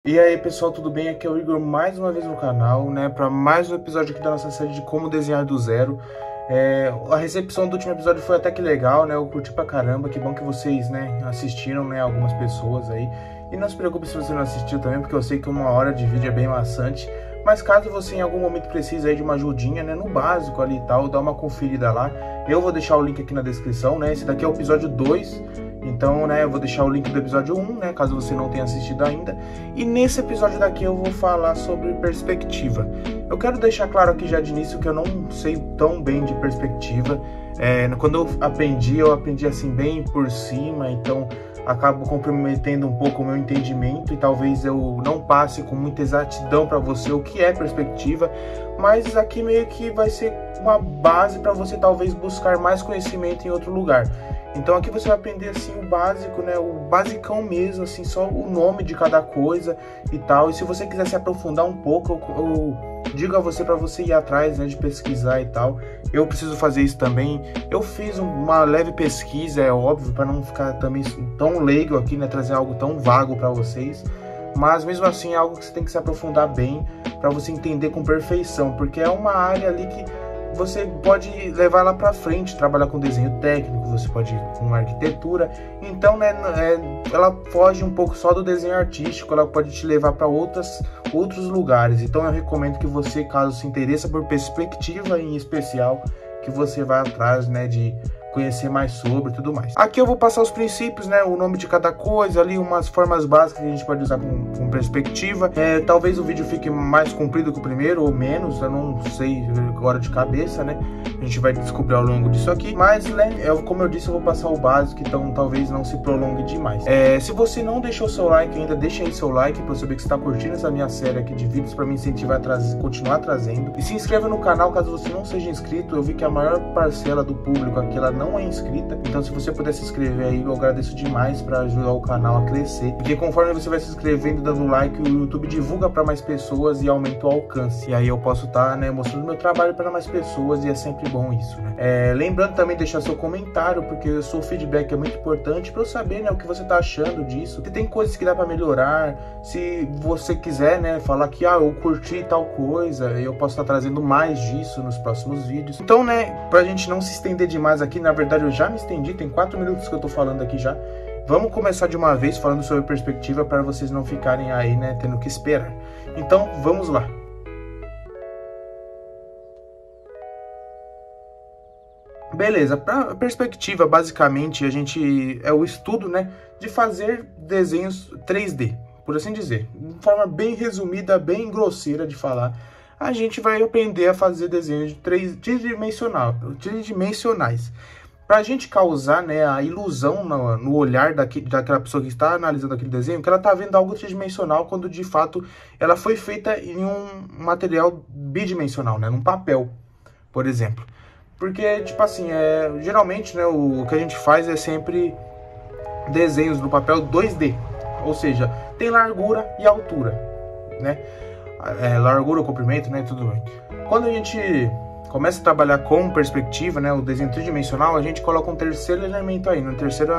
E aí pessoal, tudo bem? Aqui é o Igor mais uma vez no canal, né? Para mais um episódio aqui da nossa série de como desenhar do zero. A recepção do último episódio foi até que legal, né? Eu curti pra caramba, que bom que vocês, né, assistiram, né? Algumas pessoas aí. E não se preocupe se você não assistiu também, porque eu sei que 1 hora de vídeo é bem maçante. Mas caso você em algum momento precise aí de uma ajudinha, né, no básico ali e tal, dá uma conferida lá. Eu vou deixar o link aqui na descrição, né? Esse daqui é o episódio 2. Então, né, eu vou deixar o link do episódio 1, né, caso você não tenha assistido ainda. E nesse episódio daqui eu vou falar sobre perspectiva. Eu quero deixar claro aqui já de início que eu não sei tão bem de perspectiva. Quando eu aprendi assim bem por cima, então acabo comprometendo um pouco o meu entendimento e talvez eu não passe com muita exatidão para você o que é perspectiva, mas aqui meio que vai ser uma base para você talvez buscar mais conhecimento em outro lugar. Então aqui você vai aprender assim o básico, né, o basicão mesmo, assim, só o nome de cada coisa e tal. E se você quiser se aprofundar um pouco, eu digo a você para você ir atrás, né, de pesquisar e tal. Eu preciso fazer isso também. Eu fiz uma leve pesquisa, é óbvio, para não ficar também tão leigo aqui, né, trazer algo tão vago para vocês. Mas mesmo assim é algo que você tem que se aprofundar bem para você entender com perfeição, porque é uma área ali que você pode levar lá para frente, trabalhar com desenho técnico, você pode ir com arquitetura. Então, né, ela foge um pouco só do desenho artístico, ela pode te levar para outros lugares. Então eu recomendo que você, caso se interesse por perspectiva em especial, que você vá atrás, né, de conhecer mais sobre e tudo mais. Aqui eu vou passar os princípios, né, o nome de cada coisa, ali umas formas básicas que a gente pode usar com perspectiva. Talvez o vídeo fique mais comprido que o primeiro ou menos, eu não sei agora de cabeça, né, a gente vai descobrir ao longo disso aqui, mas, né, como eu disse, eu vou passar o básico, então talvez não se prolongue demais. Se você não deixou seu like ainda, deixa aí seu like para eu saber que você está curtindo essa minha série aqui de vídeos, para me incentivar a continuar trazendo. E se inscreva no canal caso você não seja inscrito. Eu vi que a maior parcela do público aqui ela não é inscrita, então se você puder se inscrever aí, eu agradeço demais para ajudar o canal a crescer, porque conforme você vai se inscrevendo, dando like, o YouTube divulga para mais pessoas e aumenta o alcance, e aí eu posso estar, né, mostrando meu trabalho para mais pessoas, e é sempre bom isso, né? Lembrando também de deixar seu comentário, porque o seu feedback é muito importante para eu saber, né, o que você tá achando disso, se tem coisas que dá para melhorar, se você quiser, né, falar que eu curti tal coisa, eu posso estar trazendo mais disso nos próximos vídeos. Então, né, pra gente não se estender demais aqui, na verdade eu já me estendi, tem 4 minutos que eu tô falando aqui já. Vamos começar de uma vez falando sobre perspectiva para vocês não ficarem aí, né, tendo que esperar. Então, vamos lá. Beleza, para perspectiva, basicamente, é o estudo, né, de fazer desenhos 3D, por assim dizer. De forma bem resumida, bem grosseira de falar, a gente vai aprender a fazer desenhos tridimensionais. Para a gente causar, né, a ilusão no olhar daquela pessoa que está analisando aquele desenho, que ela está vendo algo tridimensional, quando de fato ela foi feita em um material bidimensional, né, num papel, por exemplo. Porque, tipo assim, geralmente, né, o que a gente faz é sempre desenhos no papel 2D, ou seja, tem largura e altura, né, largura, comprimento, né, tudo bem. Quando a gente começa a trabalhar com perspectiva, né, o desenho tridimensional, a gente coloca um terceiro elemento aí, um terceiro,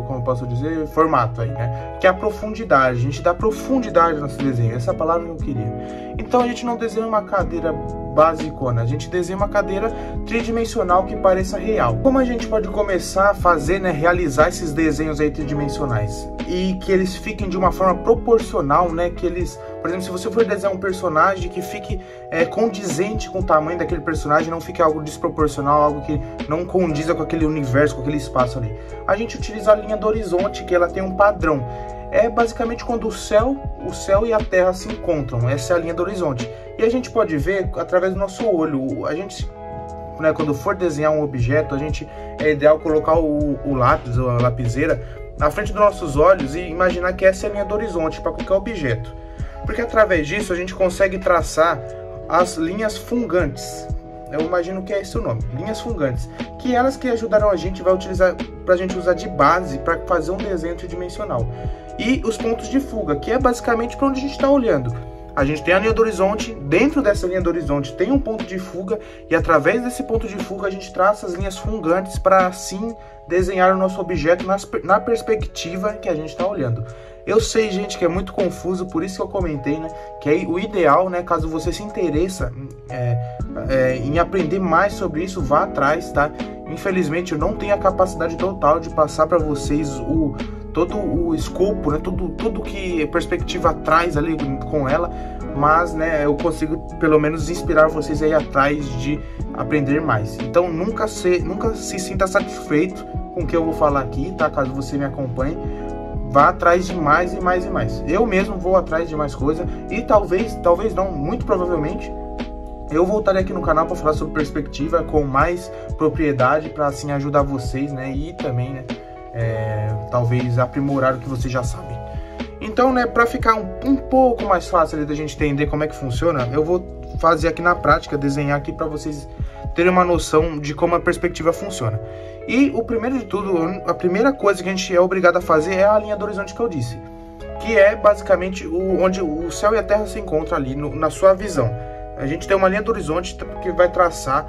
como eu posso dizer, formato aí, né, que é a profundidade. A gente dá profundidade no nosso desenho, essa palavra que eu queria. Então a gente não desenha uma cadeira basicona, a gente desenha uma cadeira tridimensional que pareça real. Como a gente pode começar a fazer, né, realizar esses desenhos aí tridimensionais e que eles fiquem de uma forma proporcional, né, que eles, por exemplo, se você for desenhar um personagem que fique condizente com o tamanho daquele personagem, não fique algo desproporcional, algo que não condiza com aquele universo, com aquele espaço ali. A gente utiliza a linha do horizonte, que ela tem um padrão. É basicamente quando o céu e a terra se encontram. Essa é a linha do horizonte. E a gente pode ver através do nosso olho. A gente, né, quando for desenhar um objeto, é ideal colocar o lápis ou a lapiseira na frente dos nossos olhos e imaginar que essa é a linha do horizonte para qualquer objeto. Porque através disso a gente consegue traçar as linhas fungantes. Eu imagino que é esse o nome, linhas fungantes, que elas que ajudarão a gente, vai utilizar para a gente usar de base para fazer um desenho tridimensional. E os pontos de fuga, que é basicamente para onde a gente está olhando. A gente tem a linha do horizonte, dentro dessa linha do horizonte tem um ponto de fuga, e através desse ponto de fuga a gente traça as linhas fungantes para assim desenhar o nosso objeto na perspectiva que a gente está olhando. Eu sei, gente, que é muito confuso, por isso que eu comentei, né, que aí o ideal, né, caso você se interessa em aprender mais sobre isso, vá atrás, tá? Infelizmente, eu não tenho a capacidade total de passar para vocês todo o escopo, né, tudo que a perspectiva traz ali com ela, mas, né, eu consigo pelo menos inspirar vocês aí atrás de aprender mais. Então, nunca se sinta satisfeito com o que eu vou falar aqui, tá? Caso você me acompanhe, vá atrás de mais e mais e mais. Eu mesmo vou atrás de mais coisa e talvez não, muito provavelmente, eu voltarei aqui no canal para falar sobre perspectiva com mais propriedade, para assim ajudar vocês, né? E também, né, talvez aprimorar o que vocês já sabem. Então, né, para ficar um pouco mais fácil ali da gente entender como é que funciona, eu vou fazer aqui na prática, desenhar aqui para vocês terem uma noção de como a perspectiva funciona. E o primeiro de tudo, a primeira coisa que a gente é obrigado a fazer é a linha do horizonte que eu disse, que é basicamente onde o céu e a terra se encontram ali na sua visão. A gente tem uma linha do horizonte que vai traçar,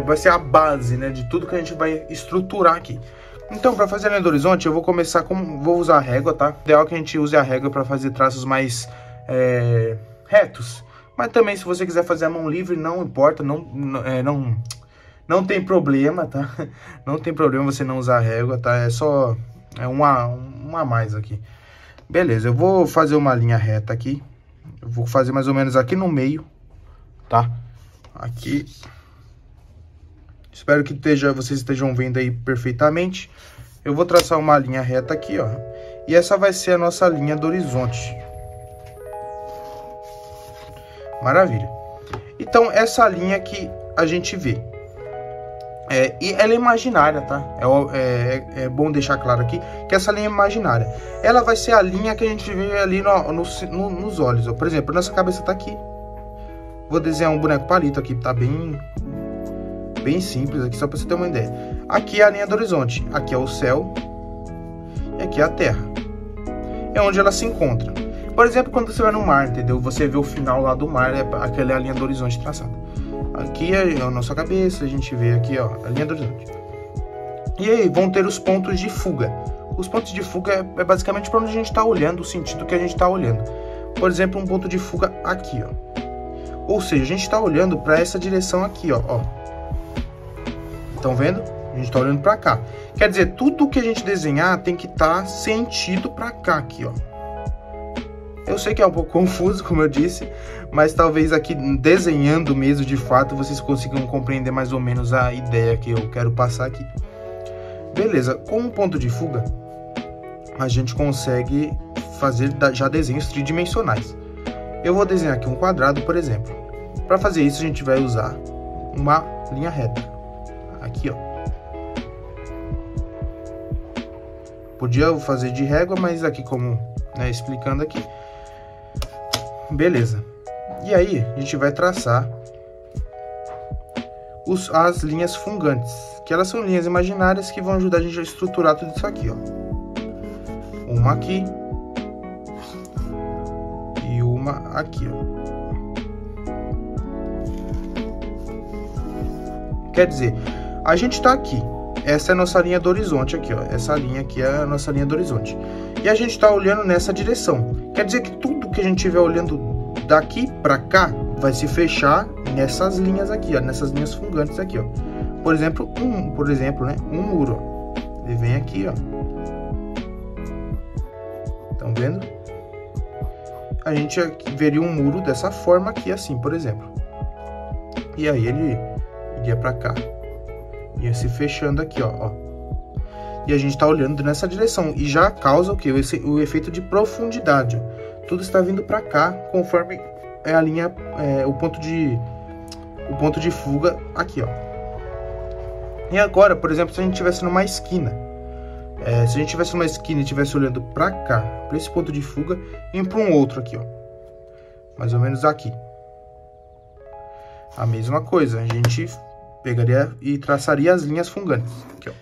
vai ser a base, né, de tudo que a gente vai estruturar aqui. Então, para fazer a linha do horizonte, eu vou começar vou usar a régua, tá? O ideal é que a gente use a régua para fazer traços mais retos. Mas também, se você quiser fazer a mão livre, não importa, não tem problema, tá? Não tem problema você não usar a régua, tá? É só uma a mais aqui. Beleza, eu vou fazer uma linha reta aqui. Eu vou fazer mais ou menos aqui no meio, tá? Aqui. Espero que vocês estejam vendo aí perfeitamente. Eu vou traçar uma linha reta aqui, ó. E essa vai ser a nossa linha do horizonte. Maravilha. Então, essa linha que a gente vê. E ela é imaginária, tá? É bom deixar claro aqui que essa linha é imaginária. Ela vai ser a linha que a gente vê ali nos olhos, ó. Por exemplo, nossa cabeça tá aqui. Vou desenhar um boneco palito aqui, tá bem simples aqui, só para você ter uma ideia. Aqui é a linha do horizonte, aqui é o céu e aqui é a terra. É onde ela se encontra. Por exemplo, quando você vai no mar, entendeu? Você vê o final lá do mar, aquela é a linha do horizonte traçada. Aqui é a nossa cabeça, a gente vê aqui, ó, a linha do horizonte. E aí vão ter os pontos de fuga. Os pontos de fuga é basicamente para onde a gente está olhando, o sentido que a gente está olhando. Por exemplo, um ponto de fuga aqui, ó. Ou seja, a gente está olhando para essa direção aqui, ó. Estão vendo? A gente está olhando para cá. Quer dizer, tudo que a gente desenhar tem que estar sentido para cá aqui, ó. Eu sei que é um pouco confuso, como eu disse, mas talvez aqui desenhando mesmo de fato vocês consigam compreender mais ou menos a ideia que eu quero passar aqui. Beleza, com um ponto de fuga a gente consegue fazer já desenhos tridimensionais. Eu vou desenhar aqui um quadrado, por exemplo. Para fazer isso a gente vai usar uma linha reta. Aqui, ó. Podia fazer de régua, mas aqui como, né, explicando aqui. Beleza. E aí, a gente vai traçar as linhas fungantes, que elas são linhas imaginárias que vão ajudar a gente a estruturar tudo isso aqui, ó. Uma aqui e uma aqui, ó. Quer dizer, a gente tá aqui. Essa é a nossa linha do horizonte aqui, ó. Essa linha aqui é a nossa linha do horizonte. E a gente tá olhando nessa direção. Quer dizer que tudo que a gente estiver olhando daqui pra cá vai se fechar nessas linhas aqui, ó. Nessas linhas fungantes aqui, ó. Por exemplo, né? Um muro, ó. Ele vem aqui, ó. Estão vendo? A gente veria um muro dessa forma aqui, assim, por exemplo. E aí ele iria pra cá. Ia se fechando aqui, ó. E a gente tá olhando nessa direção. E já causa o quê? O efeito de profundidade, ó. Tudo está vindo pra cá, conforme é a linha, o ponto de fuga aqui, ó. E agora, por exemplo, se a gente estivesse numa esquina. Se a gente estivesse numa esquina e estivesse olhando pra cá, pra esse ponto de fuga, e para um outro aqui, ó. Mais ou menos aqui. A mesma coisa, a gente pegaria e traçaria as linhas fungantes. Aqui, ó.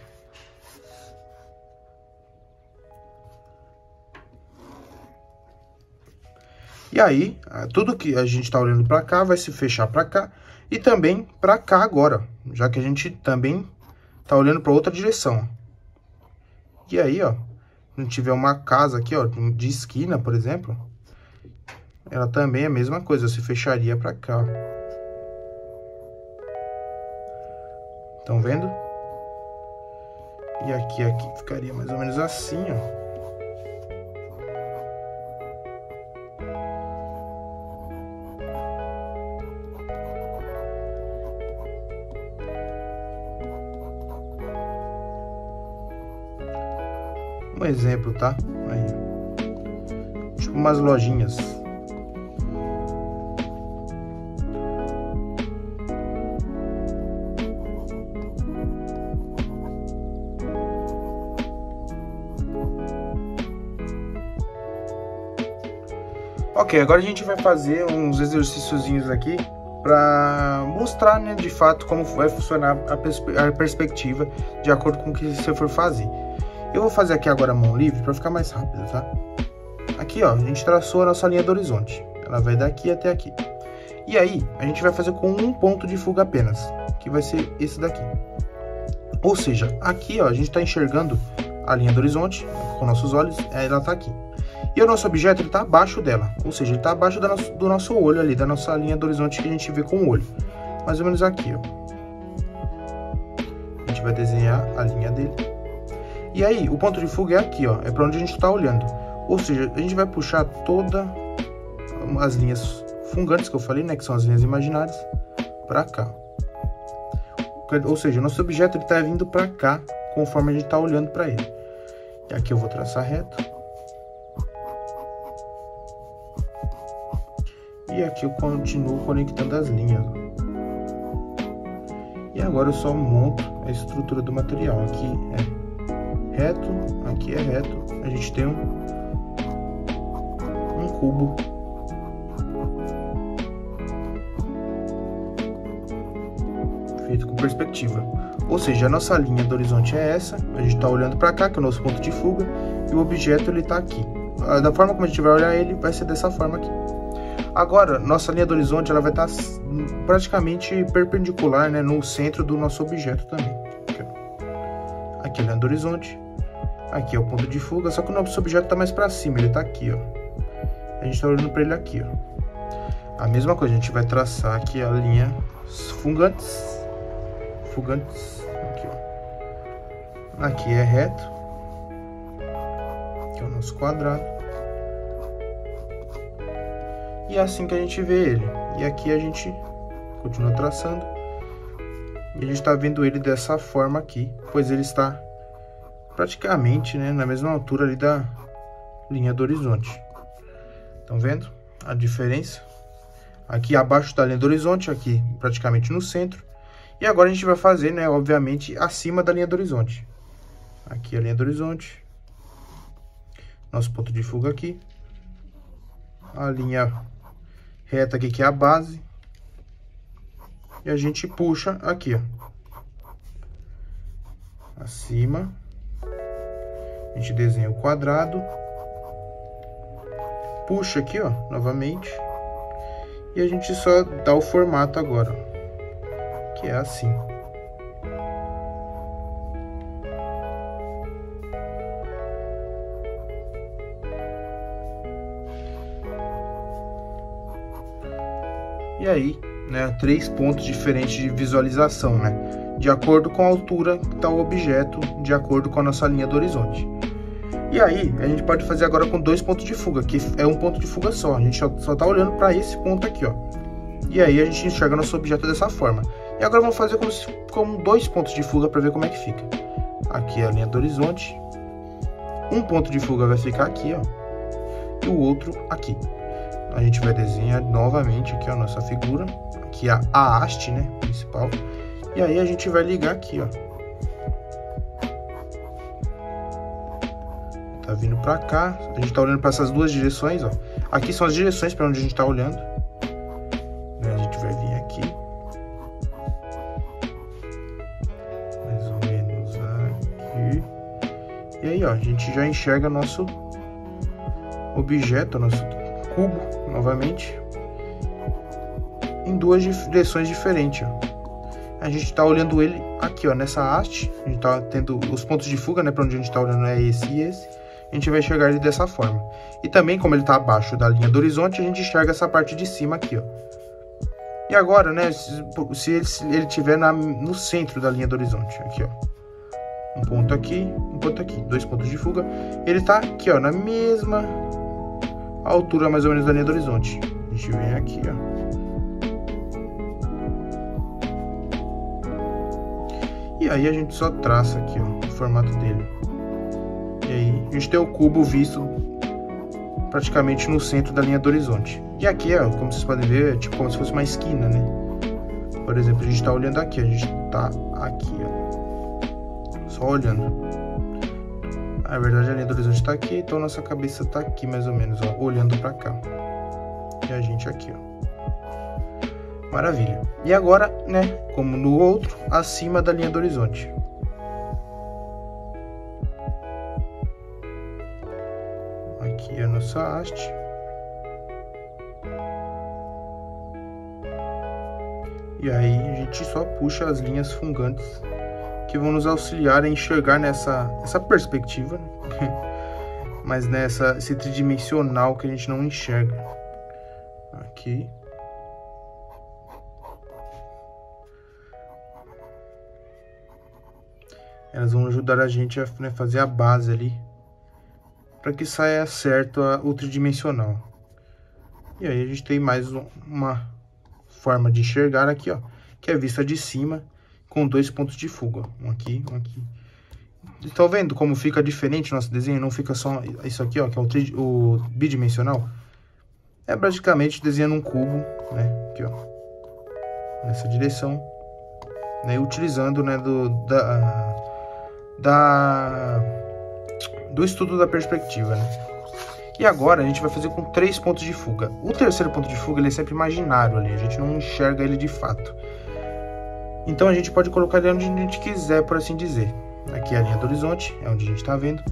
E aí, tudo que a gente está olhando para cá vai se fechar para cá e também para cá agora, já que a gente também está olhando para outra direção. E aí, ó, a gente tiver uma casa aqui, ó, de esquina, por exemplo, ela também é a mesma coisa, se fecharia pra cá, ó. Estão vendo? E aqui ficaria mais ou menos assim, ó. Um exemplo, tá? Aí. Tipo umas lojinhas. Ok, agora a gente vai fazer uns exercíciozinhos aqui para mostrar, né, de fato como vai funcionar a perspectiva de acordo com o que você for fazer. Eu vou fazer aqui agora a mão livre para ficar mais rápido, tá? Aqui, ó, a gente traçou a nossa linha do horizonte. Ela vai daqui até aqui. E aí, a gente vai fazer com um ponto de fuga apenas, que vai ser esse daqui. Ou seja, aqui, ó, a gente está enxergando a linha do horizonte com nossos olhos, ela está aqui. E o nosso objeto está abaixo dela, ou seja, ele está abaixo do nosso olho ali, da nossa linha do horizonte que a gente vê com o olho. Mais ou menos aqui, ó. A gente vai desenhar a linha dele. E aí, o ponto de fuga é aqui, ó, é para onde a gente está olhando. Ou seja, a gente vai puxar todas as linhas fungantes que eu falei, né, que são as linhas imaginárias, para cá. Ou seja, o nosso objeto está vindo para cá, conforme a gente está olhando para ele. E aqui eu vou traçar reto. E aqui eu continuo conectando as linhas. E agora eu só monto a estrutura do material. Aqui é reto, aqui é reto. A gente tem um cubo. Feito com perspectiva. Ou seja, a nossa linha do horizonte é essa. A gente está olhando para cá, que é o nosso ponto de fuga. E o objeto ele está aqui. Da forma como a gente vai olhar ele, vai ser dessa forma aqui. Agora, nossa linha do horizonte ela vai estar praticamente perpendicular, né, no centro do nosso objeto também. Aqui é a linha do horizonte, aqui é o ponto de fuga, só que o nosso objeto está mais para cima, ele está aqui, ó. A gente está olhando para ele aqui, ó. A mesma coisa, a gente vai traçar aqui a linha fungantes, aqui, ó. Aqui é reto, aqui é o nosso quadrado. E é assim que a gente vê ele. E aqui a gente continua traçando. E a gente está vendo ele dessa forma aqui, pois ele está praticamente, né, na mesma altura ali da linha do horizonte. Estão vendo a diferença? Aqui abaixo da linha do horizonte, aqui praticamente no centro. E agora a gente vai fazer, né, obviamente, acima da linha do horizonte. Aqui a linha do horizonte. Nosso ponto de fuga aqui. A linha reta aqui, que é a base. E a gente puxa aqui, ó. Acima. A gente desenha o quadrado. Puxa aqui, ó, novamente. E a gente só dá o formato agora, ó, que é assim. E aí, né, 3 pontos diferentes de visualização, né? De acordo com a altura que está o objeto, de acordo com a nossa linha do horizonte. E aí, a gente pode fazer agora com 2 pontos de fuga, que é um ponto de fuga só. A gente só está olhando para esse ponto aqui, ó. E aí a gente enxerga nosso objeto dessa forma. E agora vamos fazer como 2 pontos de fuga para ver como é que fica. Aqui é a linha do horizonte. Um ponto de fuga vai ficar aqui, ó. E o outro aqui. A gente vai desenhar novamente aqui a nossa figura, aqui a haste, né, principal. E aí a gente vai ligar aqui, ó. Tá vindo pra cá, a gente tá olhando para essas duas direções, ó. Aqui são as direções para onde a gente tá olhando. A gente vai vir aqui. Mais ou menos aqui. E aí, ó, a gente já enxerga nosso objeto, nosso cubo, novamente, em 2 direções diferentes, ó. A gente está olhando ele aqui, ó, nessa haste. A gente está tendo os pontos de fuga, né, para onde a gente está olhando é esse e esse. a gente vai enxergar ele dessa forma. E também, como ele está abaixo da linha do horizonte, a gente enxerga essa parte de cima aqui, ó. E agora, né, se ele estiver no centro da linha do horizonte, aqui, ó. Um ponto aqui, 2 pontos de fuga. Ele está aqui, ó, na mesma altura, mais ou menos, da linha do horizonte. A gente vem aqui, ó. E aí a gente só traça aqui, ó, o formato dele. E aí a gente tem o cubo visto praticamente no centro da linha do horizonte. E aqui, ó, como vocês podem ver, é tipo como se fosse uma esquina, né? Por exemplo, a gente tá olhando aqui, a gente tá aqui, ó. Só olhando. Na verdade, a linha do horizonte tá aqui, então nossa cabeça tá aqui, mais ou menos, ó, olhando pra cá. E a gente aqui, ó. Maravilha. E agora, né, como no outro, acima da linha do horizonte. Aqui é a nossa haste. E aí a gente só puxa as linhas fungantes que vão nos auxiliar a enxergar essa perspectiva, né? Mas esse tridimensional que a gente não enxerga. Aqui. Elas vão ajudar a gente a, né, fazer a base ali, para que saia certo o tridimensional. E aí a gente tem mais uma forma de enxergar aqui, ó, que é a vista de cima com 2 pontos de fuga, um aqui, um aqui. Estão vendo como fica diferente o nosso desenho? Não fica só isso aqui, ó, que é o bidimensional. É praticamente desenhando um cubo, né, aqui, ó, nessa direção, né, utilizando, né, do estudo da perspectiva, né? E agora a gente vai fazer com 3 pontos de fuga. O terceiro ponto de fuga, ele é sempre imaginário ali, a gente não enxerga ele de fato. Então a gente pode colocar ele onde a gente quiser, por assim dizer. Aqui é a linha do horizonte, é onde a gente está vendo.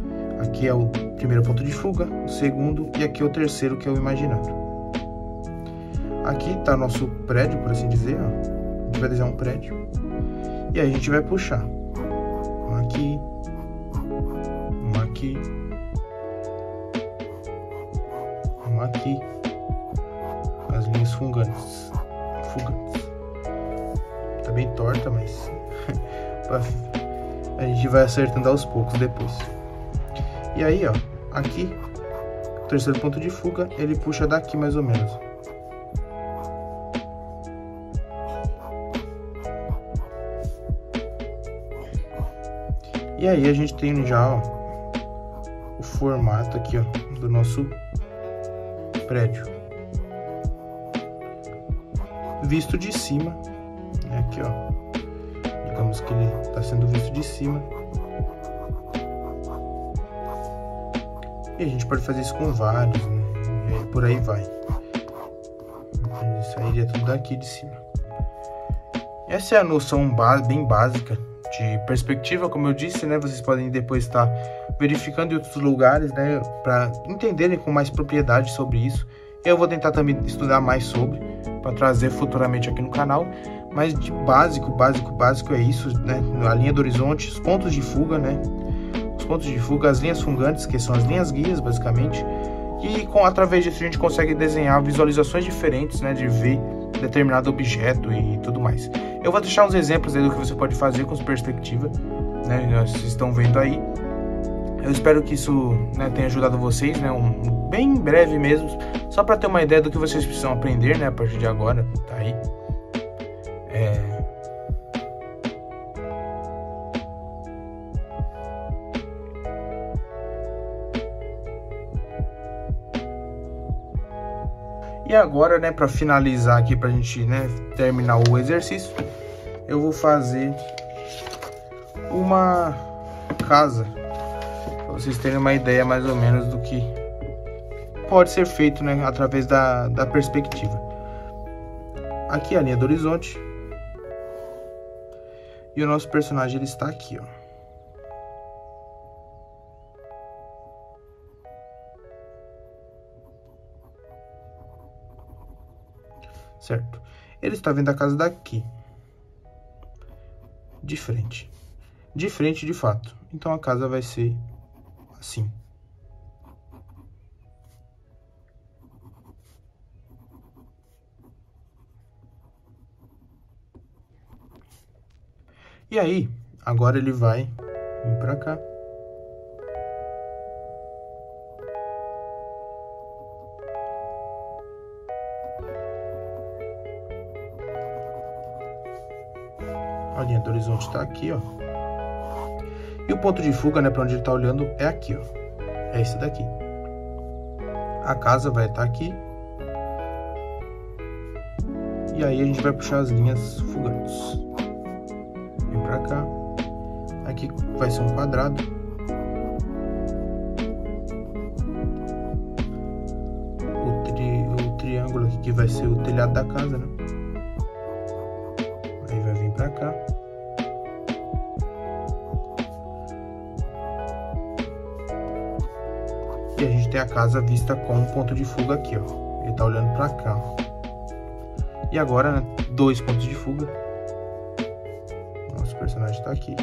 Aqui é o primeiro ponto de fuga, o segundo, e aqui é o terceiro, que é o imaginário. Aqui está nosso prédio, por assim dizer, ó. A gente vai desenhar um prédio. E aí a gente vai puxar. Uma aqui, uma aqui, uma aqui, as linhas fungantes. Tá bem torta, mas a gente vai acertando aos poucos depois. E aí, ó, aqui, o terceiro ponto de fuga, ele puxa daqui mais ou menos. E aí a gente tem já, ó, o formato aqui, ó, do nosso prédio. Visto de cima, né, aqui, ó. Digamos que ele está sendo visto de cima. E a gente pode fazer isso com vários, né? E aí, por aí vai. Isso aí é tudo daqui de cima. Essa é a noção bem básica de perspectiva, como eu disse, né? Vocês podem depois estar verificando em outros lugares, né? Para entenderem com mais propriedade sobre isso. Eu vou tentar também estudar mais sobre, para trazer futuramente aqui no canal. Mas de básico é isso, né? A linha do horizonte, os pontos de fuga, né? Os pontos de fuga, as linhas fungantes, que são as linhas guias, basicamente. E através disso a gente consegue desenhar visualizações diferentes, né? De ver determinado objeto e tudo mais. Eu vou deixar uns exemplos aí do que você pode fazer com perspectiva, né? Vocês estão vendo aí. Eu espero que isso, né, tenha ajudado vocês, né? Bem breve mesmo, só para ter uma ideia do que vocês precisam aprender, né? A partir de agora, tá aí. E agora, né, para finalizar aqui, pra gente, né, terminar o exercício, eu vou fazer uma casa, para vocês terem uma ideia mais ou menos do que pode ser feito, né, através da perspectiva. Aqui é a linha do horizonte. E o nosso personagem, ele está aqui, ó. Certo? Ele está vendo a casa daqui. De frente. De frente, de fato. Então, a casa vai ser assim. E aí, agora ele vai vir pra cá. A linha do horizonte tá aqui, ó. E o ponto de fuga, né, pra onde ele tá olhando é aqui, ó. É esse daqui. A casa vai estar aqui. E aí a gente vai puxar as linhas fugantes. Vem pra cá. Aqui vai ser um quadrado. O triângulo aqui que vai ser o telhado da casa, né? Aí vai vir pra cá. E a gente tem a casa vista com um ponto de fuga aqui, ó. Ele tá olhando pra cá, ó. E agora, né, 2 pontos de fuga. Nosso personagem tá aqui.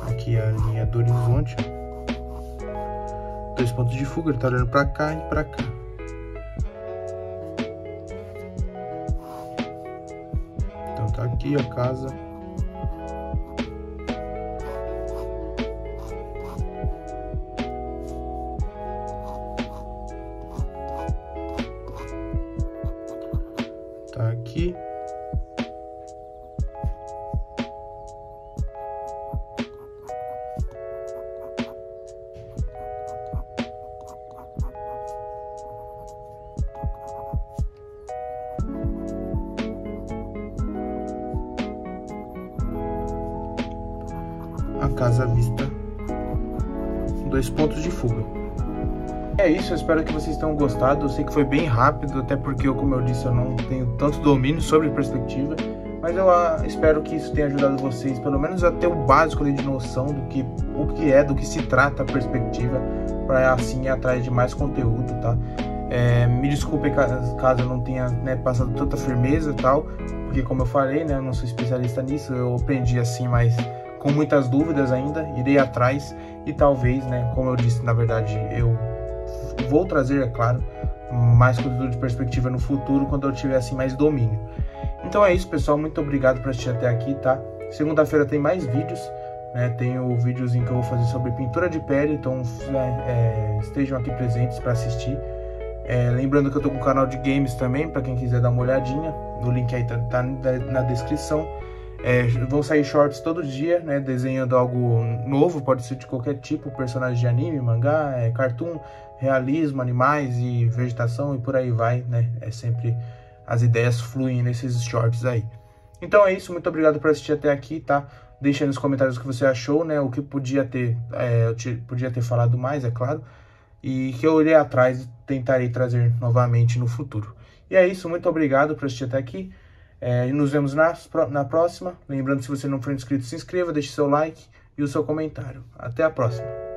Aqui é a linha do horizonte, ó. 2 pontos de fuga, ele tá olhando pra cá e pra cá. Então tá aqui a casa. Tá aqui. A casa à vista, 2 pontos de fuga. É isso, eu espero que vocês tenham gostado. Eu sei que foi bem rápido, até porque, como eu disse, eu não tenho tanto domínio sobre perspectiva, mas eu espero que isso tenha ajudado vocês, pelo menos a ter o básico ali de noção do que se trata a perspectiva, para assim ir atrás de mais conteúdo, tá? Me desculpe caso eu não tenha, né, passado tanta firmeza e tal, porque como eu falei, né, eu não sou especialista nisso, eu aprendi assim, mas com muitas dúvidas ainda, irei atrás e talvez, né, como eu disse, na verdade, eu vou trazer, é claro, mais conteúdo de perspectiva no futuro, quando eu tiver assim mais domínio. Então é isso, pessoal, muito obrigado por assistir até aqui, tá? Segunda-feira tem mais vídeos, né? Tem o videozinho que eu vou fazer sobre pintura de pele, então estejam aqui presentes para assistir. Lembrando que eu tô com um canal de games também, para quem quiser dar uma olhadinha, o link aí tá na descrição. Vão sair shorts todo dia, né, desenhando algo novo, pode ser de qualquer tipo, personagem de anime, mangá, cartoon, realismo, animais e vegetação e por aí vai, né, sempre as ideias fluem nesses shorts aí. Então é isso, muito obrigado por assistir até aqui, tá? Deixa aí nos comentários o que você achou, né, o que podia ter, podia ter falado mais, é claro, e que eu irei atrás e tentarei trazer novamente no futuro. E é isso, muito obrigado por assistir até aqui. Nos vemos na próxima. Lembrando, se você não for inscrito, se inscreva, deixe seu like e o seu comentário. Até a próxima.